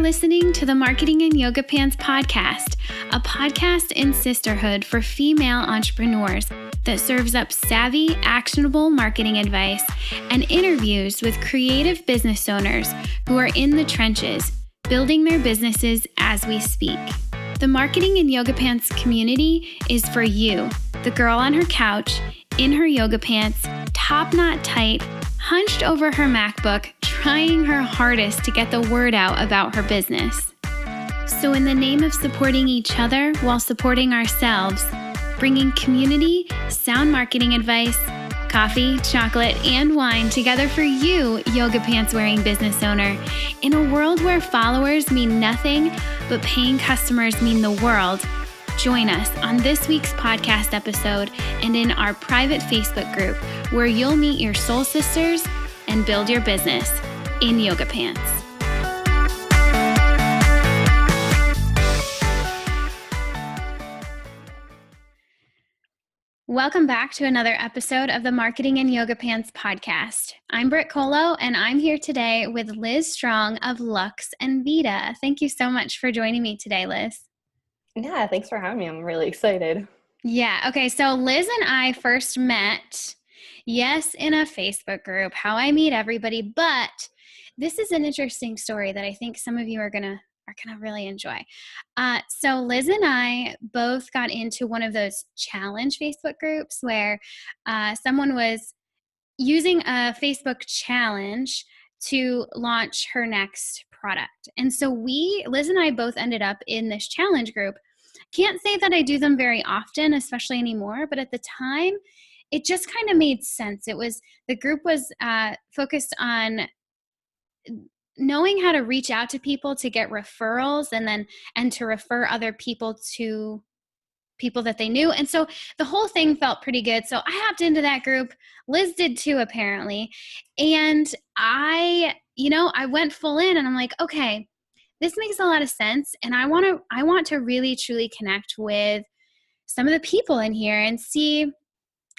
listening to the Marketing in Yoga Pants podcast, a podcast in sisterhood for female entrepreneurs that serves up savvy, actionable marketing advice and interviews with creative business owners who are in the trenches, building their businesses as we speak. The Marketing in Yoga Pants community is for you, the girl on her couch, in her yoga pants, top knot tight, hunched over her MacBook, trying her hardest to get the word out about her business. So in the name of supporting each other while supporting ourselves, bringing community, sound marketing advice, coffee, chocolate, and wine together for you, yoga pants wearing business owner, in a world where followers mean nothing, but paying customers mean the world, join us on this week's podcast episode and in our private Facebook group where you'll meet your soul sisters and build your business in yoga pants. Welcome back to another episode of the Marketing in Yoga Pants podcast. I'm Britt Colo, and I'm here today with Liz Strong of Lux and Vita. Thank you so much for joining me today, Liz. Yeah, thanks for having me. I'm really excited. Yeah. Okay. So Liz and I first met, yes, in a Facebook group, how I meet everybody, but this is an interesting story that I think some of you are gonna really enjoy. So Liz and I both got into one of those challenge Facebook groups where someone was using a Facebook challenge to launch her next product. And so Liz and I both ended up in this challenge group. Can't say that I do them very often, especially anymore, but at the time, it just kind of made sense. The group was focused on knowing how to reach out to people to get referrals and to refer other people to people that they knew. And so the whole thing felt pretty good. So I hopped into that group. Liz did too, apparently. And I went full in and I'm like, okay, this makes a lot of sense. And I want to really truly connect with some of the people in here and see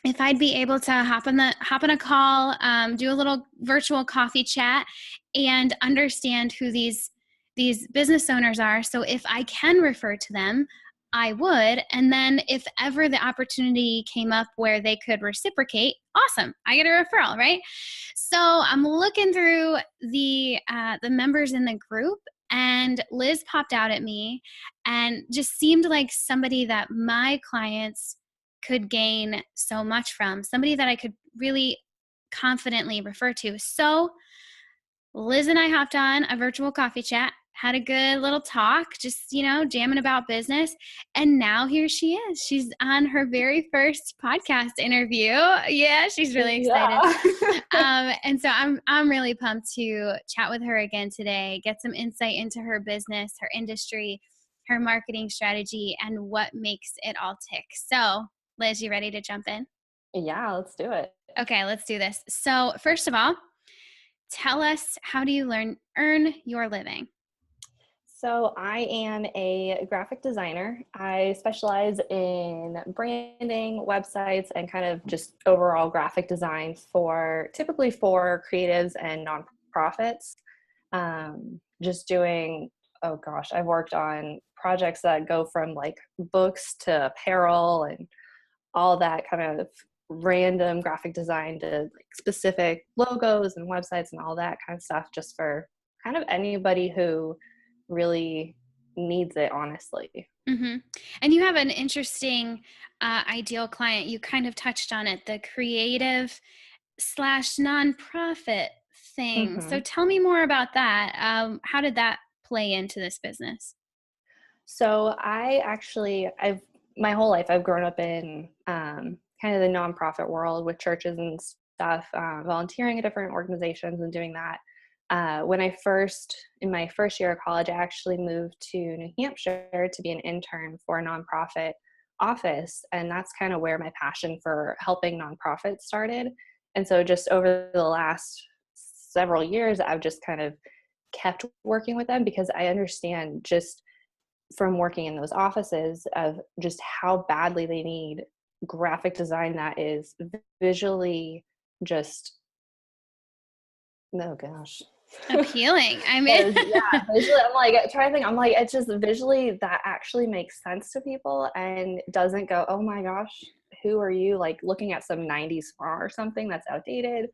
if I'd be able to hop on a call, do a little virtual coffee chat and understand who these business owners are. So if I can refer to them, I would. And then if ever the opportunity came up where they could reciprocate, awesome, I get a referral, right? So I'm looking through the members in the group, and Liz popped out at me and just seemed like somebody that my clients could gain so much from, somebody that I could really confidently refer to. So Liz and I hopped on a virtual coffee chat, had a good little talk, just, jamming about business. And now here she is. She's on her very first podcast interview. Yeah, she's really excited. Yeah. And so I'm really pumped to chat with her again today, get some insight into her business, her industry, her marketing strategy, and what makes it all tick. So Liz, you ready to jump in? Yeah, let's do it. Okay, let's do this. So first of all, tell us, how do you earn your living? So I am a graphic designer. I specialize in branding, websites, and kind of just overall graphic design typically for creatives and nonprofits. Just doing, oh gosh, I've worked on projects that go from like books to apparel and all that kind of random graphic design to like specific logos and websites and all that kind of stuff, just for kind of anybody who really needs it, honestly. Mm-hmm. And you have an interesting ideal client. You kind of touched on it, the creative / nonprofit thing. Mm-hmm. So tell me more about that. How did that play into this business? So my whole life I've grown up in kind of the nonprofit world with churches and stuff, volunteering at different organizations and doing that. In my first year of college, I actually moved to New Hampshire to be an intern for a nonprofit office. And that's kind of where my passion for helping nonprofits started. And so just over the last several years, I've just kind of kept working with them because I understand just from working in those offices of just how badly they need graphic design that is visually just, oh gosh. Appealing. I mean, 'Cause, yeah, visually, I'm like, trying to think, I'm like, it's just visually that actually makes sense to people and doesn't go, oh my gosh, who are you? Like looking at some 90s font or something that's outdated,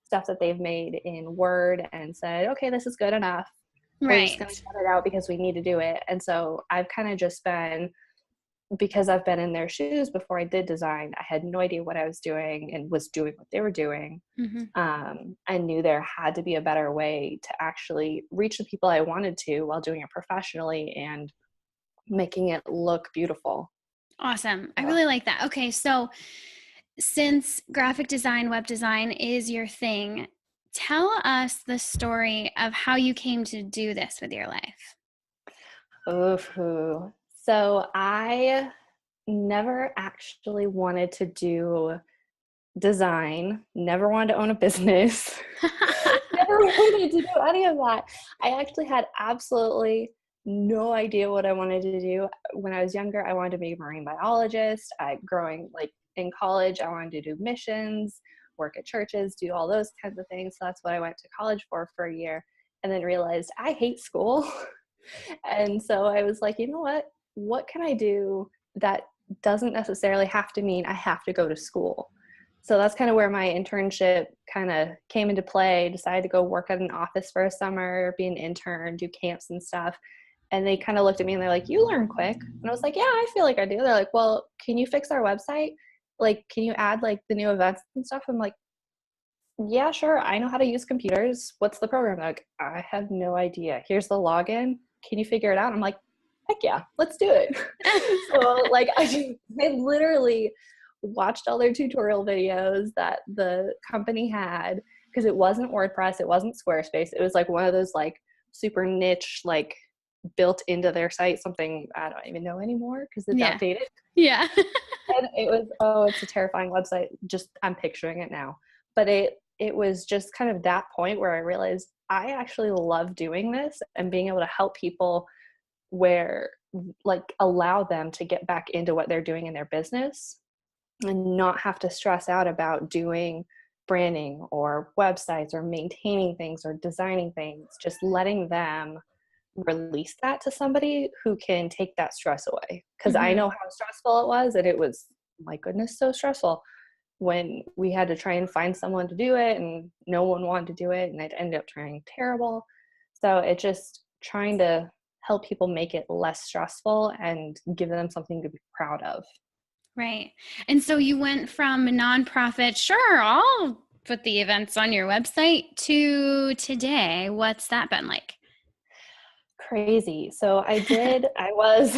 stuff that they've made in Word and said, okay, this is good enough. We're just going to right. put it out because we need to do it. And so I've kind of just been, because I've been in their shoes before I did design, I had no idea what I was doing and was doing what they were doing. Mm-hmm. I knew there had to be a better way to actually reach the people I wanted to while doing it professionally and making it look beautiful. Awesome. I So, really like that. Okay, so since graphic design, web design is your thing, tell us the story of how you came to do this with your life. ooh. So I never actually wanted to do design, never wanted to own a business, never wanted to do any of that. I actually had absolutely no idea what I wanted to do. When I was younger, I wanted to be a marine biologist. Growing like in college, I wanted to do missions, work at churches, do all those kinds of things. So that's what I went to college for a year, and then realized I hate school. And so I was like, you know what? What can I do that doesn't necessarily have to mean I have to go to school? So that's kind of where my internship kind of came into play. Decided to go work at an office for a summer, be an intern, do camps and stuff. And they kind of looked at me and they're like, you learn quick. And I was like, yeah, I feel like I do. They're like, well, can you fix our website? Like, can you add like the new events and stuff? I'm like, yeah, sure. I know how to use computers. What's the program? They're like, I have no idea. Here's the login. Can you figure it out? I'm like, heck yeah, let's do it. So like I literally watched all their tutorial videos that the company had, because it wasn't WordPress, it wasn't Squarespace. It was like one of those like super niche, like built into their site, something I don't even know anymore because it's Yeah. outdated. Yeah. And it was, oh, it's a terrifying website. Just I'm picturing it now. But it was just kind of that point where I realized I actually love doing this and being able to help people where like allow them to get back into what they're doing in their business and not have to stress out about doing branding or websites or maintaining things or designing things, just letting them release that to somebody who can take that stress away. Because I Mm-hmm. know how stressful it was, and it was, my goodness, so stressful when we had to try and find someone to do it and no one wanted to do it and it ended up turning terrible. So it just trying to help people make it less stressful and give them something to be proud of. Right. And so you went from a nonprofit, sure, I'll put the events on your website, to today. What's that been like? Crazy. So I was,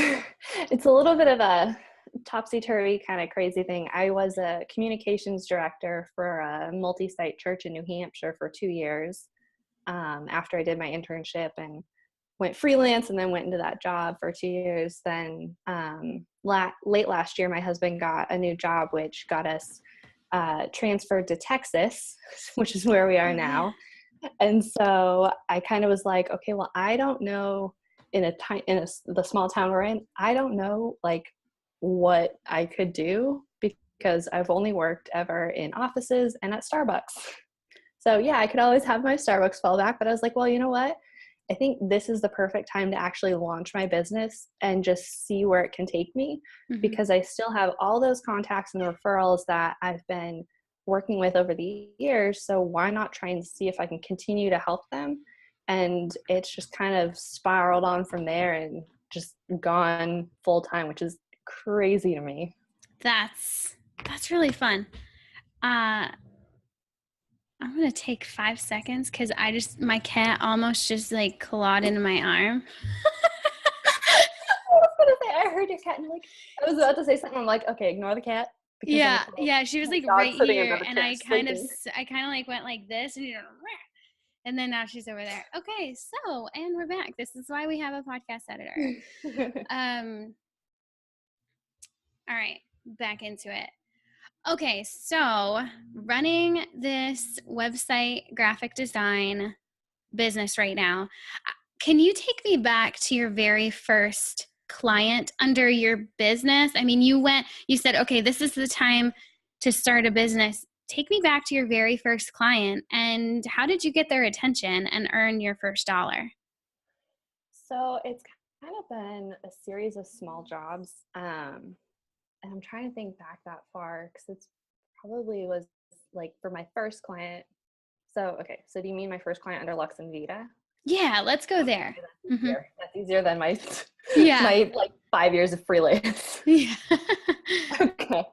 it's a little bit of a topsy-turvy kind of crazy thing. I was a communications director for a multi-site church in New Hampshire for 2 years, after I did my internship and went freelance and then went into that job for 2 years. Then late last year, my husband got a new job, which got us transferred to Texas, which is where we are Oh, yeah. now. And so I kind of was like, okay, well, I don't know, the small town we're in, I don't know like what I could do because I've only worked ever in offices and at Starbucks. So yeah, I could always have my Starbucks fallback, but I was like, well, you know what? I think this is the perfect time to actually launch my business and just see where it can take me, Mm-hmm. because I still have all those contacts and referrals that I've been working with over the years. So why not try and see if I can continue to help them? And it's just kind of spiraled on from there and just gone full time, which is crazy to me. That's really fun. Uh, I'm gonna take 5 seconds because my cat almost just like clawed into my arm. I was gonna say, I heard your cat, and like, I was about to say something. I'm like, okay, ignore the cat because I'm Yeah, a little yeah, she was like dog right sitting in here, another and chair sleeping. I kind of like went like this, and then now she's over there. Okay, so and we're back. This is why we have a podcast editor. Um, all right, back into it. Okay, so running this website graphic design business right now. Can you take me back to your very first client under your business? I mean, you said, okay, this is the time to start a business. take me back to your very first client and how did you get their attention and earn your first dollar? So it's kind of been a series of small jobs. And I'm trying to think back that far because it's probably was like for my first client. So, okay. So do you mean my first client under Lux and Vita? Yeah, let's go there. Okay, that's Hmm. easier. That's easier than my Yeah. my like 5 years of freelance. Yeah. Okay.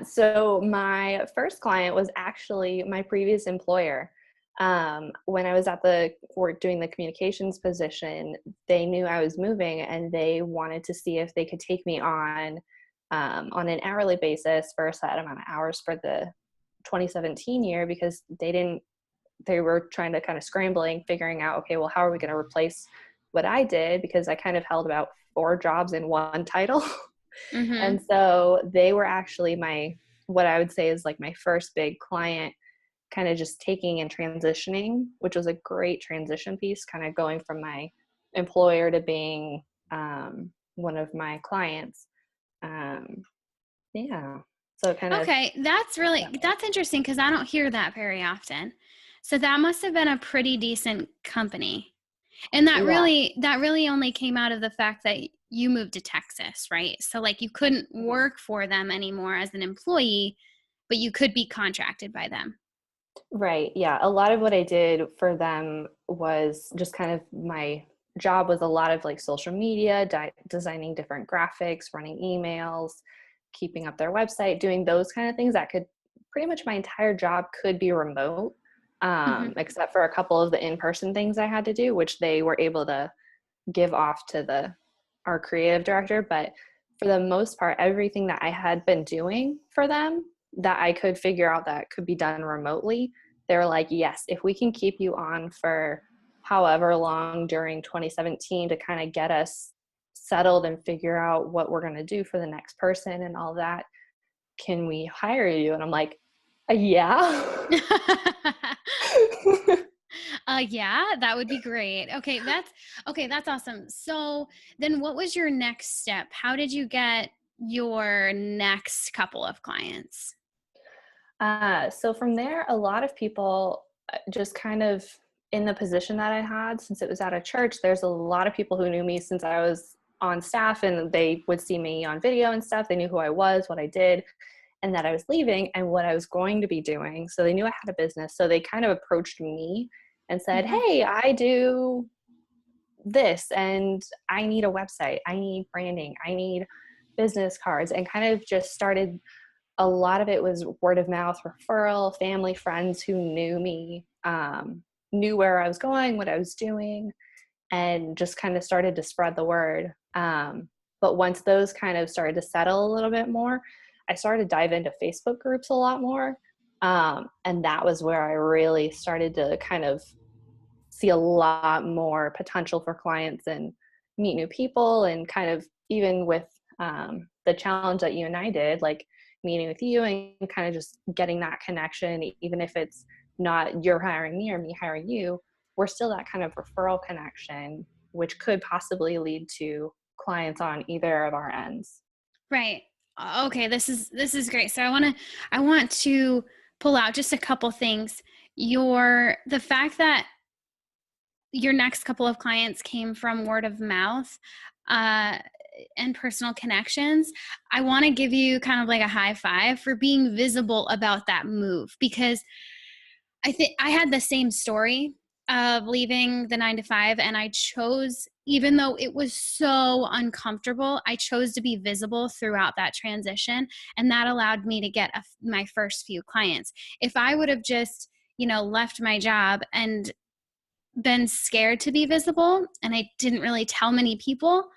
So my first client was actually my previous employer. When I was at the work doing the communications position, they knew I was moving and they wanted to see if they could take me on an hourly basis for a set amount of hours for the 2017 year because they were trying to kind of scrambling, figuring out, okay, well, how are we going to replace what I did? Because I kind of held about 4 jobs in one title. Hmm. And so they were actually what I would say is like my first big client, kind of just taking and transitioning, which was a great transition piece, kind of going from my employer to being one of my clients. Um, yeah. So kind of, Okay, that's interesting because I don't hear that very often. So that must have been a pretty decent company. And yeah. that really only came out of the fact that you moved to Texas, right? So like you couldn't Mhm. work for them anymore as an employee, but you could be contracted by them. Right. Yeah. A lot of what I did for them was just kind of my job was a lot of like social media, designing different graphics, running emails, keeping up their website, doing those kind of things that could pretty much my entire job could be remote, Hmm. except for a couple of the in-person things I had to do, which they were able to give off to our creative director. But for the most part, everything that I had been doing for them that I could figure out that could be done remotely, they were like, yes, if we can keep you on for however long during 2017 to kind of get us settled and figure out what we're going to do for the next person and all that, can we hire you? And I'm like, yeah. Yeah, that would be great. Okay, that's awesome. So then what was your next step? How did you get your next couple of clients? So from there, a lot of people just kind of in the position that I had, since it was at a church, there's a lot of people who knew me since I was on staff and they would see me on video and stuff. They knew who I was, what I did, and that I was leaving and what I was going to be doing. So they knew I had a business. So they kind of approached me and said, Hmm. hey, I do this and I need a website. I need branding. I need business cards, and kind of just started. A lot of it was word of mouth referral, family, friends who knew me, knew where I was going, what I was doing, and just kind of started to spread the word. But once those kind of started to settle a little bit more, I started to dive into Facebook groups a lot more. And that was where I really started to kind of see a lot more potential for clients and meet new people, and kind of even with the challenge that you and I did, like meeting with you and kind of just getting that connection, even if it's not you're hiring me or me hiring you, we're still that kind of referral connection, which could possibly lead to clients on either of our ends. Right. Okay, this is great. So I want to pull out just a couple things. The fact that your next couple of clients came from word of mouth uh, and personal connections, I want to give you kind of like a high five for being visible about that move because I think I had the same story of leaving the 9 to 5, and I chose, even though it was so uncomfortable, I chose to be visible throughout that transition. And that allowed me to get my first few clients. If I would have just, left my job and been scared to be visible and I didn't really tell many people,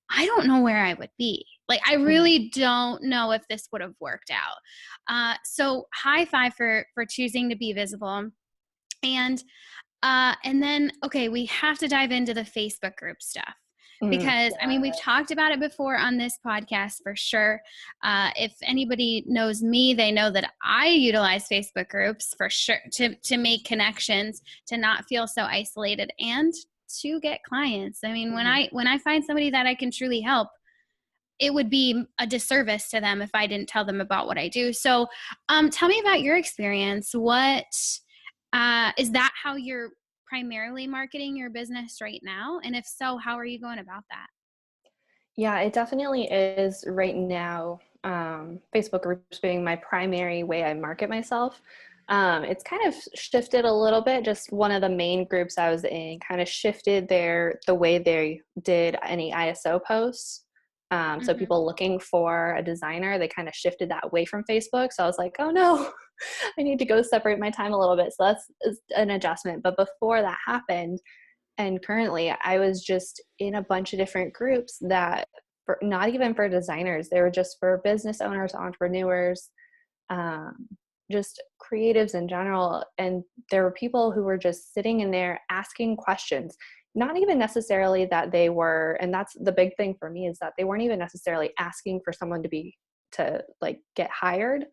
I don't know where I would be. Like, I Mhm. really don't know if this would have worked out. So high five for choosing to be visible. And and then, okay, we have to dive into the Facebook group stuff because I mean, we've talked about it before on this podcast for sure. If anybody knows me, they know that I utilize Facebook groups for sure to make connections, to not feel so isolated, and to get clients. I mean, Mhm. when I find somebody that I can truly help, it would be a disservice to them if I didn't tell them about what I do. So tell me about your experience. What is that how you're primarily marketing your business right now? And if so, how are you going about that? Yeah, it definitely is right now. Facebook groups being my primary way I market myself. It's kind of shifted a little bit. Just one of the main groups I was in kind of shifted the way they did any ISO posts. So Mm-hmm. people looking for a designer, they kind of shifted that away from Facebook. So I was like, oh no, I need to go separate my time a little bit. So that's an adjustment. But before that happened, and currently I was just in a bunch of different groups that not even for designers, they were just for business owners, entrepreneurs, um, just creatives in general. And there were people who were just sitting in there asking questions, not even necessarily that they were, and that's the big thing for me, is that they weren't even necessarily asking for someone to like get hired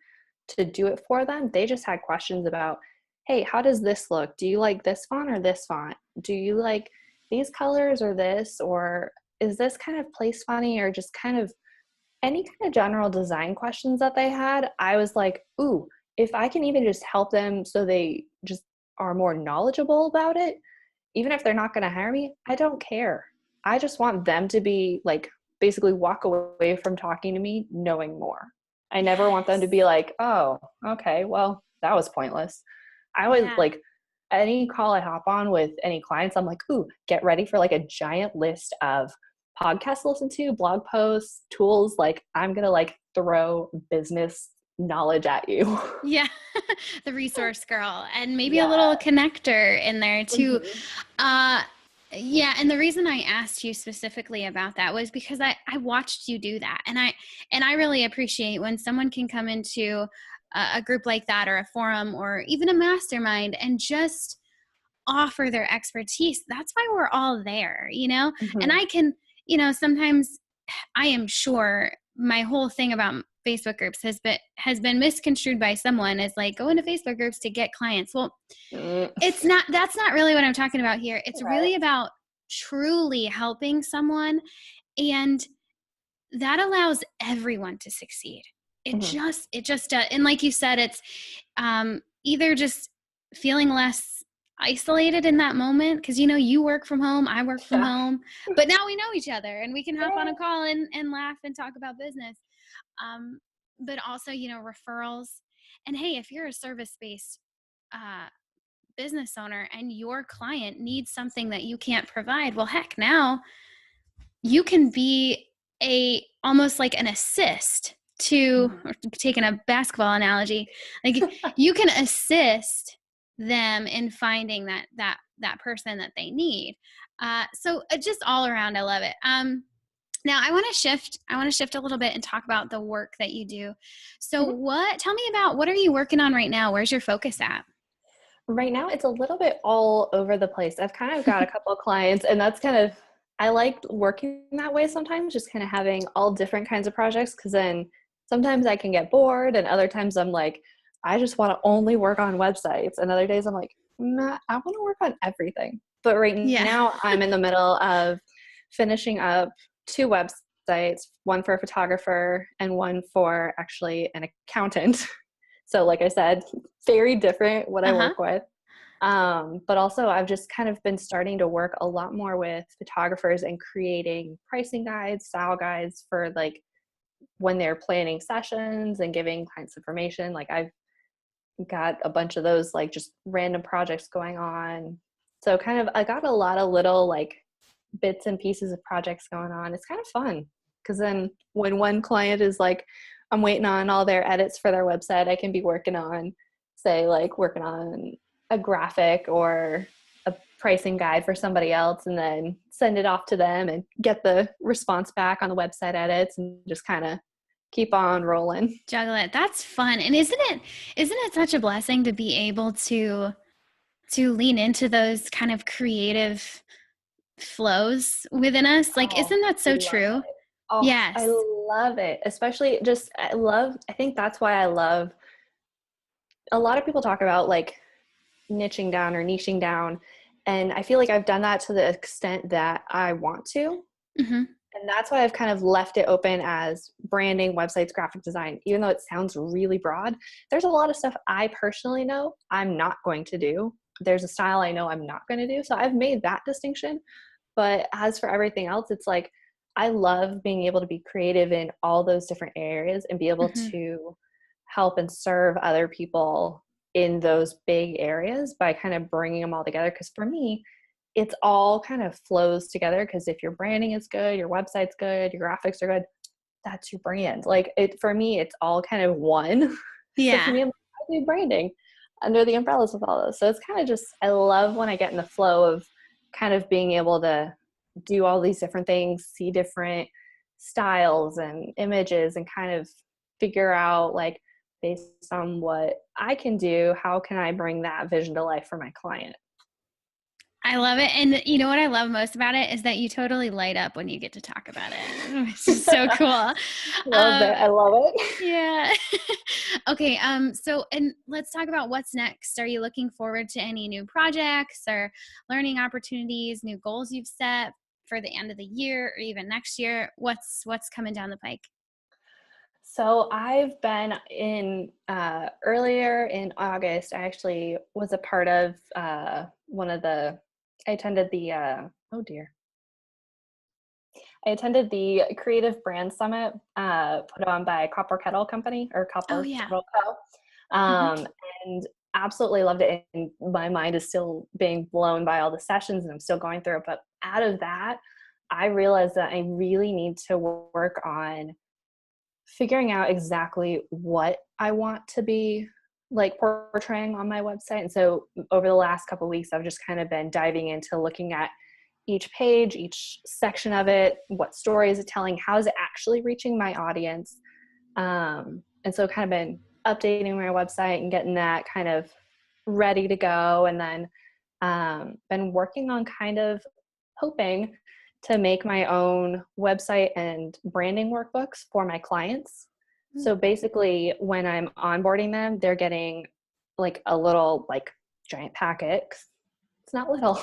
to do it for them. They just had questions about, hey, how does this look? Do you like this font or this font? Do you like these colors or this? Or is this kind of place funny? Or just kind of any kind of general design questions that they had. I was like, ooh, if I can even just help them so they just are more knowledgeable about it, even if they're not going to hire me, I don't care. I just want them to be like, basically walk away from talking to me knowing more. I never want them to Yes. be like, oh, okay, well, that was pointless. I always Yeah. like any call I hop on with any clients, I'm like, ooh, get ready for like a giant list of podcasts to listen to, blog posts, tools. Like I'm going to like throw business knowledge at you. Yeah. The resource girl, and maybe a Yeah. little connector in there too. Mhm. Uh, yeah. And the reason I asked you specifically about that was because I watched you do that. And I really appreciate when someone can come into a group like that, or a forum, or even a mastermind, and just offer their expertise. That's why we're all there, you know? And Mhm. I can, sometimes I am sure my whole thing about Facebook groups has been misconstrued by someone as like, go into Facebook groups to get clients. Well, Mm. that's not really what I'm talking about here. It's Right. really about truly helping someone, and that allows everyone to succeed. Mhm. It just does. And like you said, it's either just feeling less isolated in that moment, because you work from home, I work from Yeah. home, but now we know each other and we can hop on a Yeah. call and laugh and talk about business. um, but also, referrals. And hey, if you're a service-based uh, business owner and your client needs something that you can't provide, well, heck, now you can be a almost like an assist to, Mhm. or taking a basketball analogy, like you can assist them in finding that person that they need. So just all around, I love it. Now I want to shift a little bit and talk about the work that you do. So Mhm. tell me about, what are you working on right now? Where's your focus at? Right now, it's a little bit all over the place. I've kind of got a couple of clients, and that's kind of, I like working that way sometimes, just kind of having all different kinds of projects, because then sometimes I can get bored, and other times I'm like, I just want to only work on websites. And other days I'm like, nah, I want to work on everything. But right Yeah. now, I'm in the middle of finishing up two websites, one for a photographer and one for actually an accountant. So, like I said, very different what I Uh-huh. work with. But also, I've just kind of been starting to work a lot more with photographers and creating pricing guides, style guides for like when they're planning sessions and giving clients information. Like, I've got a bunch of those, like just random projects going on. So, kind of, I got a lot of little like bits and pieces of projects going on. It's kind of fun because then when one client is like, I'm waiting on all their edits for their website, I can be working on, say, like working on a graphic or a pricing guide for somebody else, and then send it off to them and get the response back on the website edits, and just kind of keep on rolling. Juggle it. That's fun. And isn't it such a blessing to be able to lean into those kind of creative flows within us? Like, Oh, isn't that I so love true? it. Oh, I Yes. love it. Especially just, I think that's why I love, a lot of people talk about like niching down or niching down. And I feel like I've done that to the extent that I want to. Hmm. And that's why I've kind of left it open as branding, websites, graphic design. Even though it sounds really broad, there's a lot of stuff I personally know I'm not going to do. There's a style I know I'm not going to do. So I've made that distinction. But as for everything else, it's like I love being able to be creative in all those different areas and be able Mm-hmm. to help and serve other people in those big areas by kind of bringing them all together. Because for me, it's all kind of flows together, because if your branding is good, your website's good, your graphics are good, that's your brand. Like it, for me, it's all kind of one. So for Yeah. me, I'm like, I do branding under the umbrellas of all those. So it's kind of just, I love when I get in the flow of kind of being able to do all these different things, see different styles and images, and kind of figure out, like, based on what I can do, how can I bring that vision to life for my client? I love it. And you know what I love most about it is that you totally light up when you get to talk about it, which is so cool. Love it. I love it. Yeah. Okay. So, and let's talk about what's next. Are you looking forward to any new projects or learning opportunities, new goals you've set for the end of the year or even next year? What's coming down the pike? So I've been in earlier in August. I actually was a part of one of the. I attended the. Oh dear. I attended the Creative Brand Summit put on by Copper Kettle Company, or Oh Copper yeah. Kettle Co. Hmm. And absolutely loved it. And my mind is still being blown by all the sessions, and I'm still going through it. But out of that, I realized that I really need to work on figuring out exactly what I want to be like portraying on my website. And so over the last couple of weeks, I've just kind of been diving into looking at each page, each section of it, what story is it telling, how is it actually reaching my audience. And so kind of been updating my website and getting that kind of ready to go. And then been working on kind of hoping to make my own website and branding workbooks for my clients. So basically, when I'm onboarding them, they're getting like a little, like, giant packet. It's not little,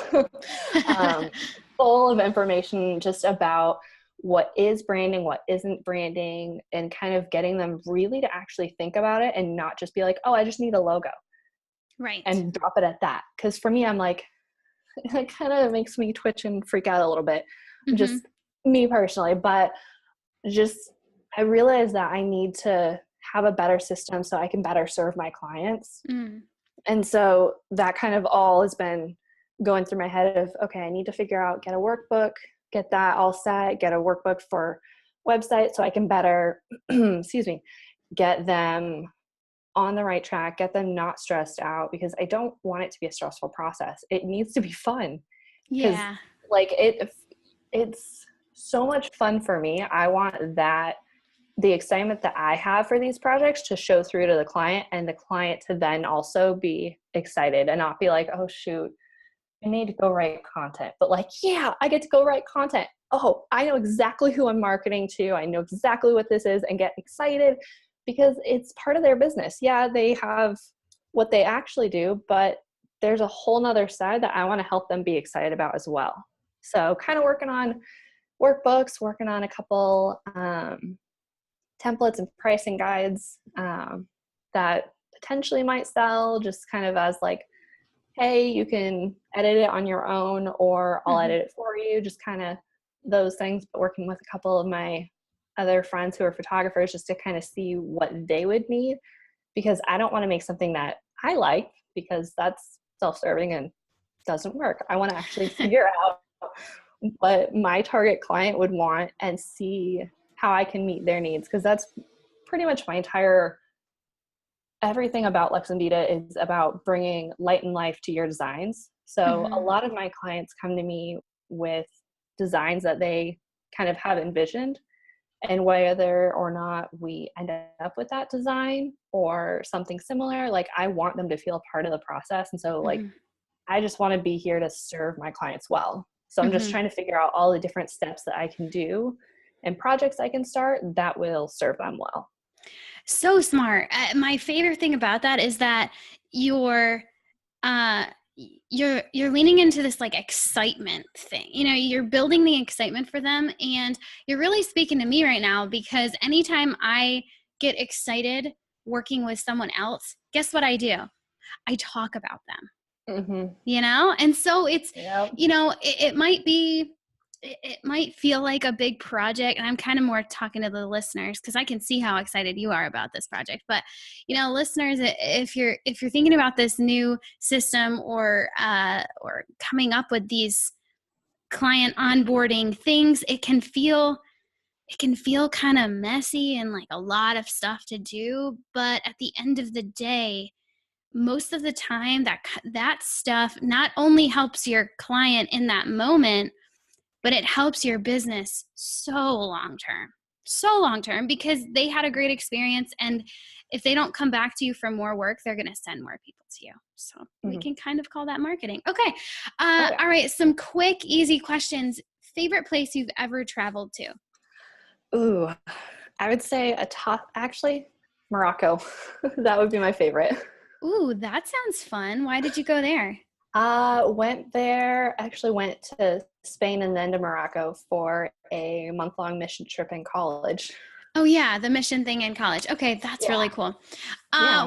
um, full of information just about what is branding, what isn't branding, and kind of getting them really to actually think about it and not just be like, oh, I just need a logo Right. and drop it at that. Because for me, I'm like, it kind of makes me twitch and freak out a little bit, Hmm. just me personally. But just, I realize that I need to have a better system so I can better serve my clients. Mm. And so that kind of all has been going through my head of, okay, I need to figure out, get a workbook, get that all set, get a workbook for website so I can better, excuse me, get them on the right track, get them not stressed out, because I don't want it to be a stressful process. It needs to be fun, because Yeah. like it's so much fun for me. I want that, the excitement that I have for these projects to show through to the client, and the client to then also be excited and not be like, oh shoot, I need to go write content. But like, yeah, I get to go write content. Oh, I know exactly who I'm marketing to. I know exactly what this is, and get excited because it's part of their business. Yeah, they have what they actually do, but there's a whole nother side that I want to help them be excited about as well. So kind of working on workbooks, working on a couple templates and pricing guides that potentially might sell, just kind of as like, hey, you can edit it on your own, or I'll Hmm. edit it for you, just kind of those things. But working with a couple of my other friends who are photographers just to kind of see what they would need, because I don't want to make something that I like, because that's self-serving and doesn't work. I want to actually figure out what my target client would want and see how I can meet their needs, because that's pretty much my entire everything about Lux and Vita is about bringing light and life to your designs. So a Hmm. lot of my clients come to me with designs that they kind of have envisioned, and whether or not we end up with that design or something similar, like I want them to feel a part of the process. And so like, Hmm. I just want to be here to serve my clients well. So I'm just Hmm. trying to figure out all the different steps that I can do and projects I can start that will serve them well. So smart. My favorite thing about that is that you're uh you're leaning into this like excitement thing. You know, you're building the excitement for them, and you're really speaking to me right now, because anytime I get excited working with someone else, guess what I do? I talk about them. Mm-hmm. You know? And so it's, Yep. you know, it might be, it might feel like a big project, and I'm kind of more talking to the listeners because I can see how excited you are about this project. But, you know, listeners, if you're thinking about this new system, or coming up with these client onboarding things, it can feel kind of messy and like a lot of stuff to do. But at the end of the day, most of the time that stuff not only helps your client in that moment, but it helps your business so long term, because they had a great experience. And if they don't come back to you for more work, they're going to send more people to you. So we can kind of call that marketing. Okay. Okay. All right. Some quick, easy questions. Favorite place you've ever traveled to? Ooh, I would say actually, Morocco. That would be my favorite. Ooh, that sounds fun. Why did you go there? Actually went to Spain and then to Morocco for a month-long mission trip in college. Oh yeah, the mission thing in college. Okay, that's Yeah. really cool. Yeah.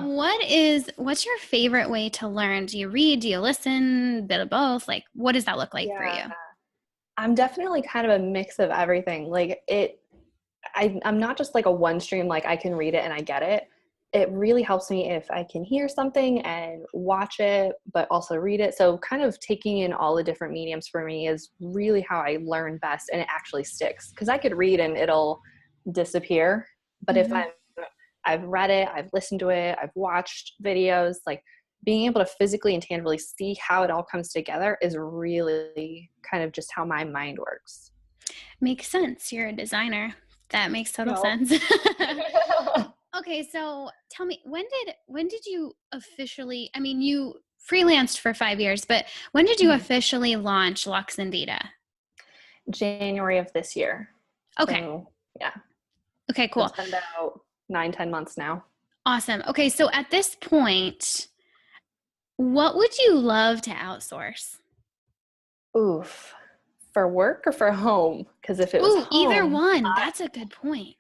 What's your favorite way to learn? Do you read? Do you listen? Bit of both? Like, what does that look like for Yeah. you? I'm definitely kind of a mix of everything. I'm not just like a one stream, like I can read it and I get it. It really helps me if I can hear something and watch it, but also read it. So kind of taking in all the different mediums for me is really how I learn best, and it actually sticks. Because I could read and it'll disappear. But if Mhm. I've read it, I've listened to it, I've watched videos, like being able to physically and tangibly see how it all comes together is really kind of just how my mind works. Makes sense. You're a designer. That makes total Yep. sense. Okay, so tell me, when did you officially, I mean, you freelanced for 5 years, but when did you Mhm. officially launch Lux and Vita? January of this year. Okay. So yeah, Okay, so cool. it's been about 9-10 months now. Awesome. Okay, so at this point, what would you love to outsource? Oof. For work or for home? Because if it was Ooh, either home, one. That's a good point.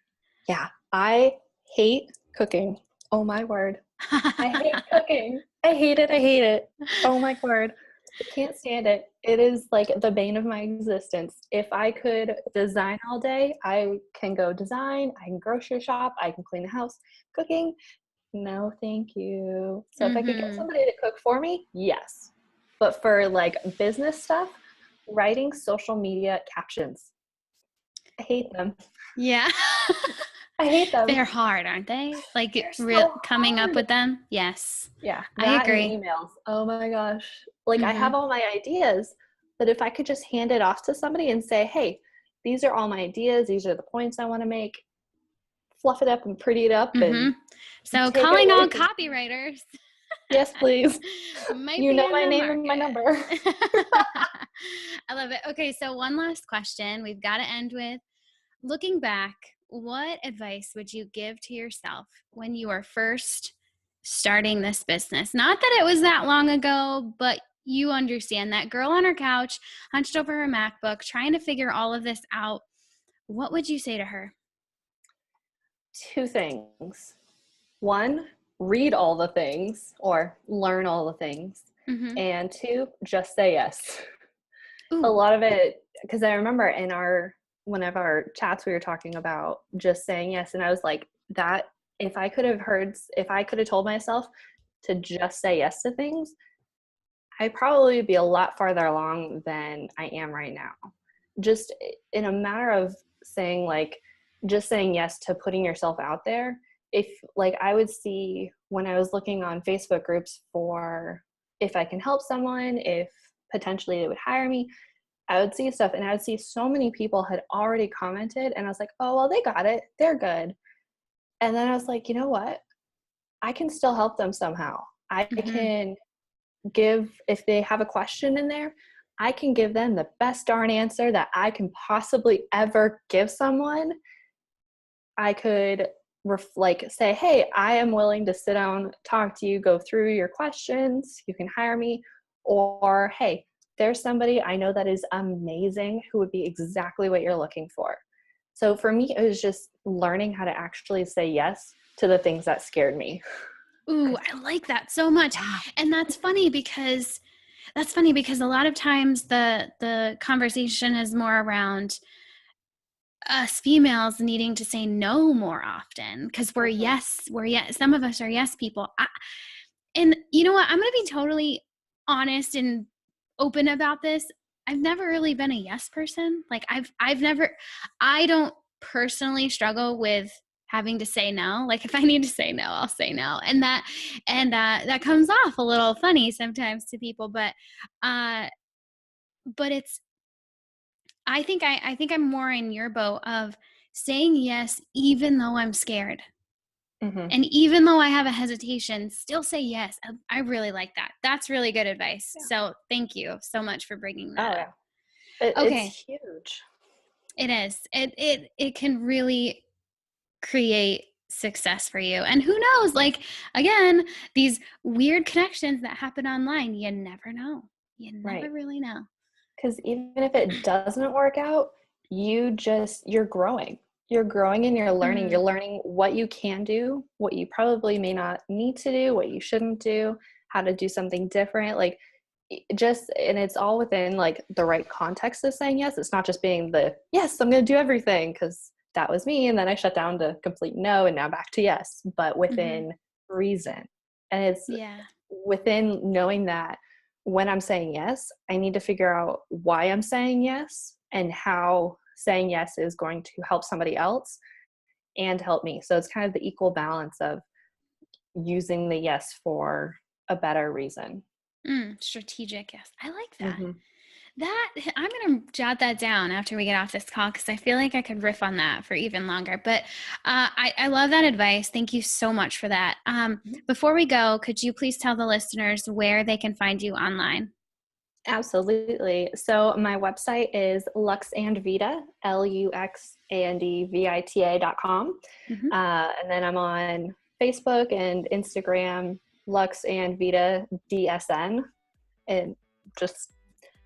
yeah, I hate cooking. Oh my word. I hate cooking. I hate it. I hate it. Oh my word. I can't stand it. It is like the bane of my existence. If I could design all day, I can go design, I can grocery shop, I can clean the house. Cooking, no, thank you. So if I could get Mm-hmm. somebody to cook for me, yes. But for like business stuff, writing social media captions, I hate them. Yeah. I hate them. They're hard, aren't they? Like They're so coming up hard. with them? Yes. Yeah, I that and agree. emails. Oh my gosh. Like I Mm-hmm. have all my ideas, but if I could just hand it off to somebody and say, "Hey, these are all my ideas. These are the points I want to make." Fluff it up and pretty it up Mm-hmm. and So take it calling away all from copywriters yes, please. might You be know in my the name and my market. number. I love it. Okay, so one last question we've got to end with. Looking back, what advice would you give to yourself when you were first starting this business? Not that it was that long ago, but you understand that girl on her couch, hunched over her MacBook, trying to figure all of this out. What would you say to her? Two things. One, read all the things or learn all the things. Mm-hmm. And two, just say yes. A Ooh. lot of it, because I remember in one of our chats we were talking about just saying yes, and I was like, that if I could have told myself to just say yes to things, I'd probably be a lot farther along than I am right now. Just in a matter of just saying yes to putting yourself out there. If like I would see when I was looking on Facebook groups for if I can help someone, if potentially they would hire me, I would see stuff and I would see so many people had already commented and I was like, oh, well, they got it. They're good. And then I was like, you know what? I can still help them somehow. I Mm-hmm. can if they have a question in there, I can give them the best darn answer that I can possibly ever give someone. I could say, hey, I am willing to sit down, talk to you, go through your questions. You can hire me. or, hey, there's somebody I know that is amazing who would be exactly what you're looking for. So for me, it was just learning how to actually say yes to the things that scared me. Ooh, I like that so much. And that's funny because a lot of times the conversation is more around us females needing to say no more often because we're yes. Some of us are yes people. And you know what? I'm going to be totally honest and open about this. I've never really been a yes person. Like I don't personally struggle with having to say no. Like if I need to say no, I'll say no. And that comes off a little funny sometimes to people, but it's, I think I'm more in your boat of saying yes, even though I'm scared. Mm-hmm. And even though I have a hesitation, still say yes. I really like that. That's really good advice. Yeah. So thank you so much for bringing that up. Okay. It's huge. It is. It can really create success for you. And who knows, like, again, these weird connections that happen online, you never know. You never really know. Because even if it doesn't work out, you're growing. You're growing and you're learning. You're learning what you can do, what you probably may not need to do, what you shouldn't do, how to do something different. Like and it's all within like the right context of saying yes. It's not just being yes, I'm going to do everything, because that was me. And then I shut down to complete no, and now back to yes, but within reason. And it's within knowing that when I'm saying yes, I need to figure out why I'm saying yes and how saying yes is going to help somebody else and help me. So it's kind of the equal balance of using the yes for a better reason. Strategic yes. I like that. That I'm going to jot that down after we get off this call, because I feel like I could riff on that for even longer. But I love that advice. Thank you so much for that. Before we go, could you please tell the listeners where they can find you online? Absolutely. So my website is luxandvita, luxandvita.com. And then I'm on Facebook and Instagram, Lux and Vita DSN, and just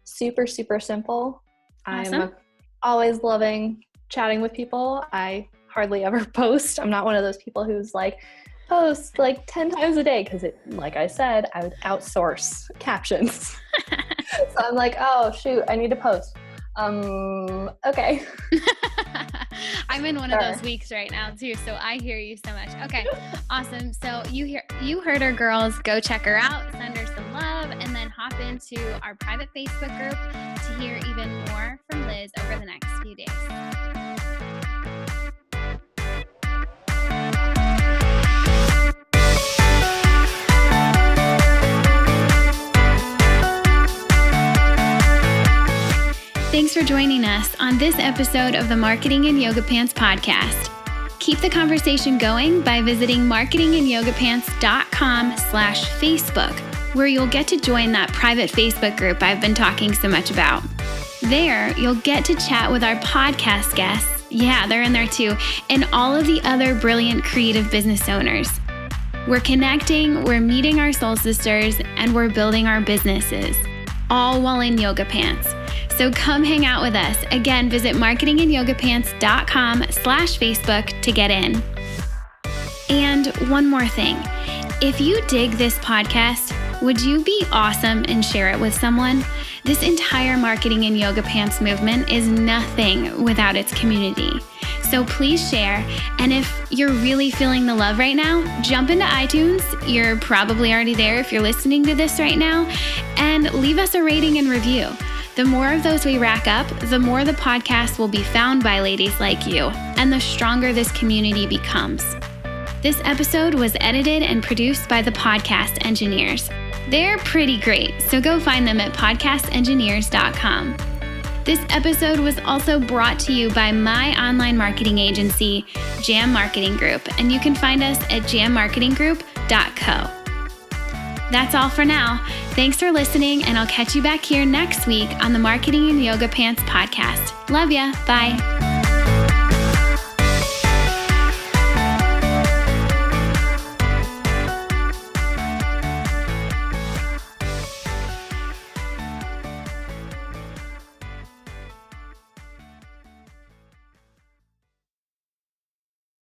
super, super simple. Awesome. I'm always loving chatting with people. I hardly ever post. I'm not one of those people who's like, post like 10 times a day, because like I said, I would outsource captions. So I'm like, oh shoot, I need to post. Okay. I'm in one of those weeks right now too, so I hear you so much. Okay, awesome. So you heard her, girls. Go check her out, send her some love, and then hop into our private Facebook group to hear even more from Liz over the next few days. Thanks for joining us on this episode of the Marketing in Yoga Pants podcast. Keep the conversation going by visiting marketinginyogapants.com/Facebook, where you'll get to join that private Facebook group I've been talking so much about. There, you'll get to chat with our podcast guests. Yeah, they're in there too, and all of the other brilliant creative business owners. We're connecting, we're meeting our soul sisters, and we're building our businesses, all while in yoga pants. So come hang out with us. Again, visit marketinginyogapants.com/Facebook to get in. And one more thing. If you dig this podcast, would you be awesome and share it with someone? This entire Marketing in Yoga Pants movement is nothing without its community. So please share. And if you're really feeling the love right now, jump into iTunes. You're probably already there if you're listening to this right now. And leave us a rating and review. The more of those we rack up, the more the podcast will be found by ladies like you, and the stronger this community becomes. This episode was edited and produced by the Podcast Engineers. They're pretty great, so go find them at podcastengineers.com. This episode was also brought to you by my online marketing agency, Jam Marketing Group, and you can find us at jammarketinggroup.co. That's all for now. Thanks for listening, and I'll catch you back here next week on the Marketing in Yoga Pants podcast. Love ya. Bye.